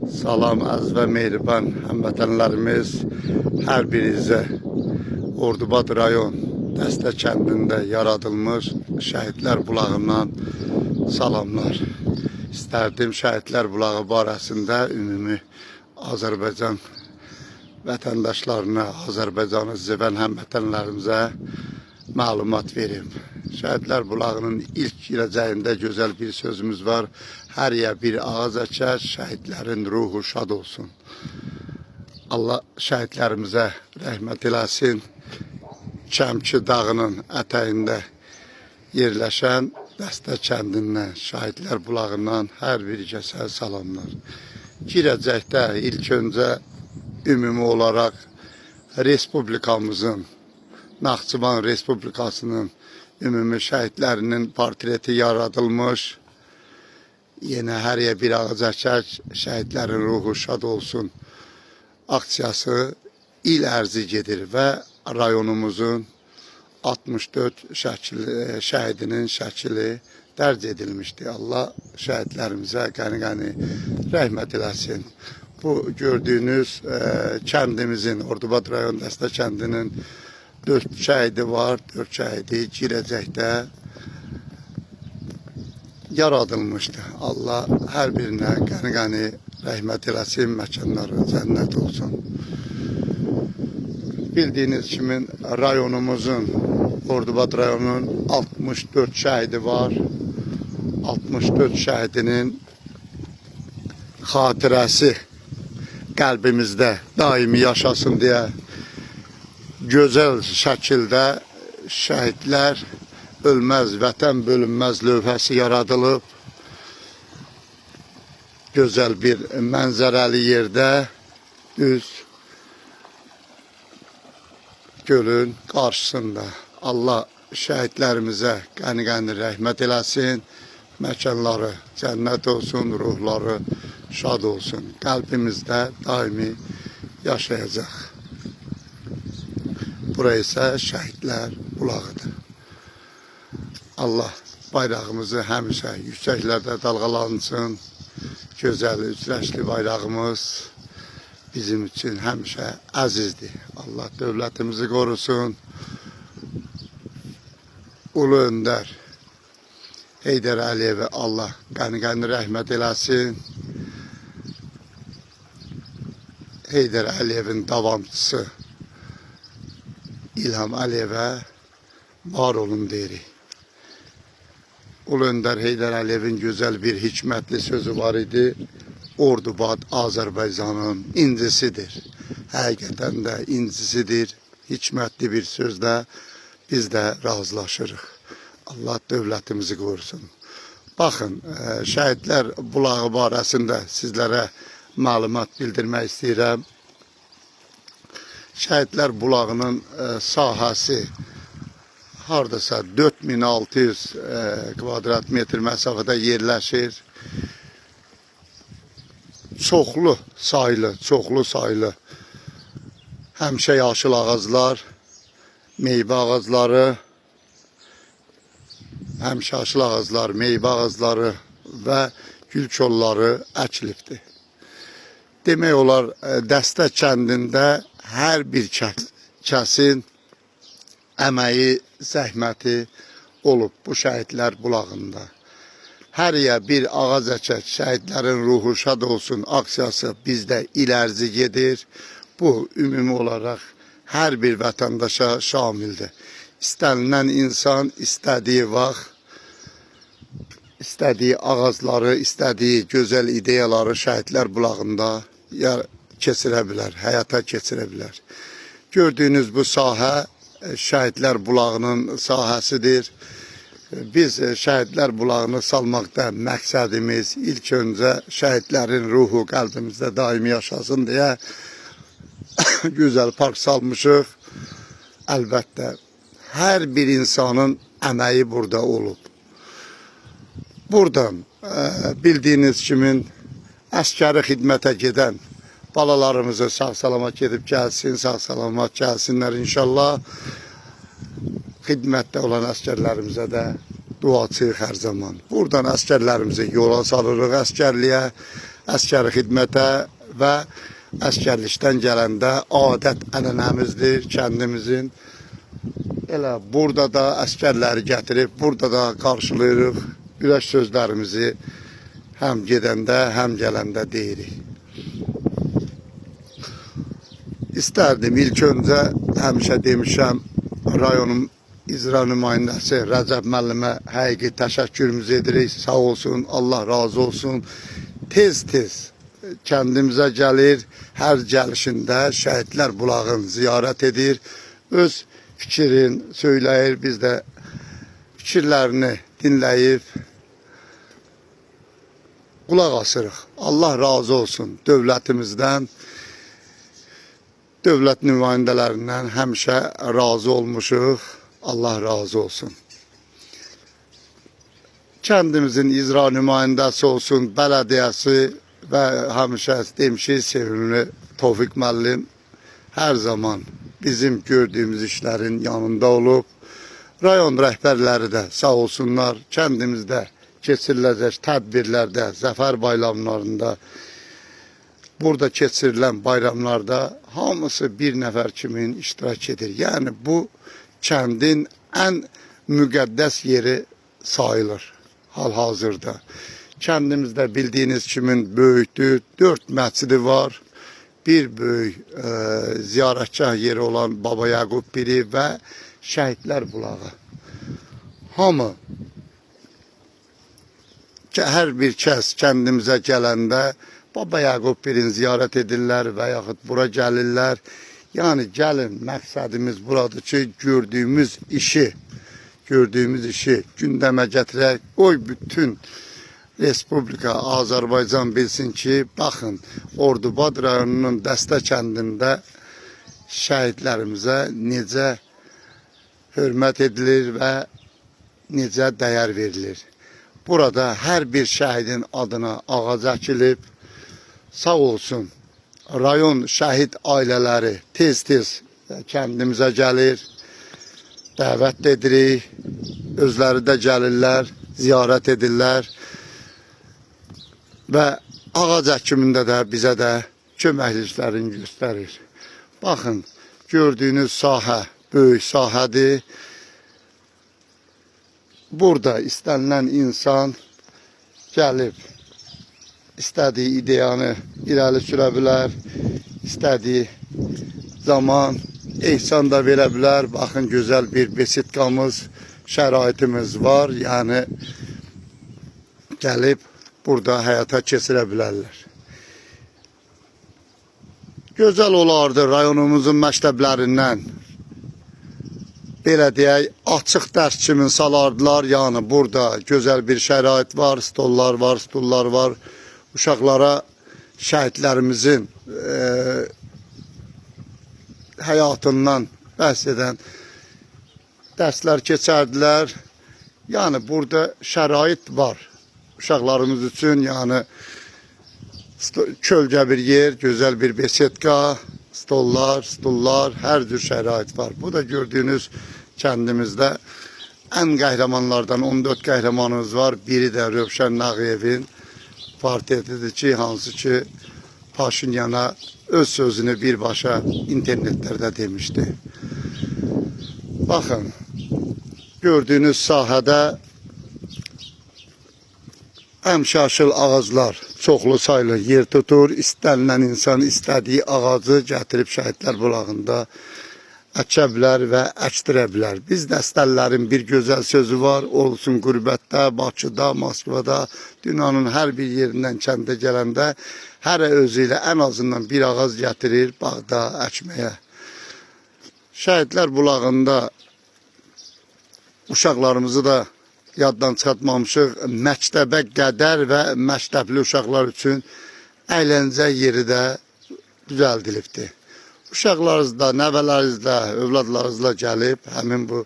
Salam əziz və mehriban həmvətənlərimiz, hər birinizə Ordubad rayon Dəstə kəndində yaradılmış Şəhidlər bulağından salamlar. İstərdim Şəhidlər bulağı barəsində ümumi Azərbaycan vətəndaşlarına, Azərbaycanı sevən həmvətənlərimizə məlumat verim. Şəhidlər bulağının ilk girəcəyində gözəl bir sözümüz var. Hər yer bir ağac əkər, şəhidlərin ruhu şad olsun. Allah şəhidlərimizə rəhmət eləsin. Kəmki dağının ətəyində yerləşən Dəstə kəndindən, Şəhidlər bulağından hər bir kəsə salamlar. Girəcəkdə ilk öncə ümumi olaraq Respublikamızın, Naxçıvan Respublikasının ümumi şəhidlərinin portreti yaradılmış. Yenə hər yer bir ağac əkər, şəhidlərin ruhu şad olsun aksiyası il ərzi gedir və rayonumuzun 64 şəhidinin şəkili dərc edilmişdir. Allah şəhidlərimizə qəni-qəni rəhmət eləsin. Bu gördüyünüz kəndimizin, Ordubad rayon Dəstə kəndinin 4 şəhidi var, 4 şəhidi girəcəkdə yaradılmışdır. Allah hər birinə qəni-qəni rəhmət eləsin, məkanları cənnət olsun. Bildiyiniz kimi rayonumuzun, Ordubad rayonunun 64 şəhidi var. 64 şəhidinin xatirəsi qəlbimizdə daimi yaşasın deyə gözəl şəkildə şəhidlər ölməz, vətən bölünməz lövhəsi yaradılıb. Gözəl bir mənzərəli yerdə düz gölün qarşısında. Allah şəhidlərimizə qəni-qəni rəhmət eləsin. Məkanları cənnət olsun, ruhları şad olsun. Qəlbimizdə daimi yaşayacaq. Bura isə Şəhidlər bulağıdır. Allah bayrağımızı həmişə yüksəklərdə dalğalansın. Gözəl, üçrəşli bayrağımız bizim üçün həmişə əzizdir. Allah dövlətimizi qorusun. Ulu öndər Heydər Əliyevə Allah qəni-qəni rəhmət eləsin. Heydər Əliyevin davamçısı İlham Əliyevə var olun deyirik. Ulu öndər Heydər Əliyevin gözəl bir hikmətli sözü var idi. Ordubad Azərbaycanın incisidir. Həqiqətən də incisidir. Hikmətli bir sözlə biz də razılaşırıq. Allah dövlətimizi qorusun. Baxın, Şəhidlər bulağı barəsində sizlərə məlumat bildirmək istəyirəm. Şəhidlər bulağının sahəsi hardasa 4600 kvadrat metr məsafədə yerləşir. Çoxlu saylı həmişə yaşıl ağaclar, meyvə ağacları, həmişə yaşıl ağaclar, meyvə ağacları və gül kolları əkilibdir. Demək olar, Dəstə kəndində hər bir kəsin əməyi, zəhməti olub bu Şəhidlər bulağında. Hər yer bir ağac əkək, şəhidlərin ruhu şad olsun aksiyası bizdə il ərzi gedir. Bu ümumi olaraq hər bir vətəndaşa şamildir. İstənilən insan istədiyi vaxt, istədiyi ağacları, istədiyi gözəl ideyaları Şəhidlər bulağında keçirə bilər, həyata keçirə bilər. Gördüyünüz bu sahə Şəhidlər bulağının sahəsidir. Biz Şəhidlər bulağını salmaqda məqsədimiz ilk öncə şəhidlərin ruhu qəlbimizdə daimi yaşasın deyə gözəl park salmışıq. Əlbəttə, hər bir insanın əməyi burada olub. Buradan bildiyiniz kimi əskəri xidmətə gedən balalarımızı sağ-salamat gedib gəlsin, sağ-salamat gəlsinlər inşallah. Xidmətdə olan əskərlərimizə də duacıyıq hər zaman. Buradan əskərlərimizi yola salırıq əskərliyə. əskəri xidmətə və əskərlikdən gələndə adət ənənəmizdir kəndimizin. Elə burada da əskərləri gətirib, burada da qarşılayırıq. Ürək sözlərimizi həm gedəndə, həm gələndə deyirik. İstərdim ilk öncə, həmişə demişəm, rayonun icra nümayəndəsi Rəcəb müəllimə həqiqi təşəkkürümüzü edirik. Sağ olsun, Allah razı olsun. Tez-tez kəndimizə gəlir, hər gəlişində Şəhidlər bulağını ziyarət edir. Öz fikrin söyləyir, biz də fikirlərini dinləyib qulaq asırıq. Allah razı olsun dövlətimizdən, dövlət nümayəndələrindən həmişə razı olmuşuq. Allah razı olsun. Kəndimizin icra nümayəndəsi olsun, bələdiyyəsi və həmişə demişik, sevimli Tofiq müəllim hər zaman bizim gördüyümüz işlərin yanında olub. Rayon rəhbərləri də sağ olsunlar, kəndimizdə keçiriləcək tədbirlərdə, zəfər bayramlarında, burada keçirilən bayramlarda hamısı bir nəfər kimin iştirak edir. Yəni bu kəndin ən müqəddəs yeri sayılır hal-hazırda. Kəndimizdə bildiyiniz kimin böyükdür, 4 məscidi var. Bir böyük ziyarətgah yeri olan Baba Yaqub Piri və Şəhidlər bulağı. Hamı, hər bir kəs kəndimizə gələndə Baba Yaqub Pirini ziyarət edirlər və yaxud bura gəlirlər. Yəni gəlin, məqsədimiz buradır ki, gördüyümüz işi gündəmə gətirək. Qoy bütün Respublika Azərbaycan bilsin ki, baxın, Ordubad rayonunun Dəstə kəndində şəhidlərimizə necə hörmət edilir və necə dəyər verilir. Burada hər bir şəhidin adına ağac əkilib. Sağ olsun, rayon şəhid ailələri tez-tez kəndimizə gəlir, dəvət edirik, özləri də gəlirlər, ziyarət edirlər və ağac əkimində də bizə də köməkliklərini göstərir. Baxın, gördüyünüz sahə böyük sahədir. Burada istənilən insan gəlib, istədiyi ideyanı irəli sürə bilər, istədiyi zaman ehsan da verə bilər. Baxın, gözəl bir besidkamız, şəraitimiz var. Yəni, gəlib burada həyata keçirə bilərlər. Gözəl olardı rayonumuzun məktəblərindən, belə deyək, açıq dərs kimi salardılar. Yəni, burada gözəl bir şərait var, stollar var. Uşaqlara şəhidlərimizin həyatından bəhs edən dərslər keçərdilər. Yəni, burada şərait var uşaqlarımız üçün. Yəni, kölgə bir yer, gözəl bir besedka, stollar, hər cür şərait var. Bu da gördüyünüz kəndimizdə ən qəhrəmanlardan 14 qəhrəmanımız var. Biri də Rövşən Nağıyevin portretidir ki, hansı ki Paşinyana öz sözünü birbaşa internetlərdə demişdi. Baxın, gördüyünüz sahədə əmşaşıl ağaclar çoxlu saylı yer tutur. İstənilən insan istədiyi ağacı gətirib Şəhidlər bulağında əkə bilər və əkdirə bilər. Biz dəstəlilərin bir gözəl sözü var. Olsun qürbətdə, Bakıda, Moskvada, dünyanın hər bir yerindən kəndə gələndə hərə özü ilə ən azından bir ağac gətirir bağda əkməyə. Şəhidlər bulağında uşaqlarımızı da yaddan çıxartmamışıq. Məktəbə qədər və məktəbli uşaqlar üçün əyləncə yeri də düzəldilibdir. Uşaqlarınızla, nəvələrinizlə, övladlarınızla gəlib həmin bu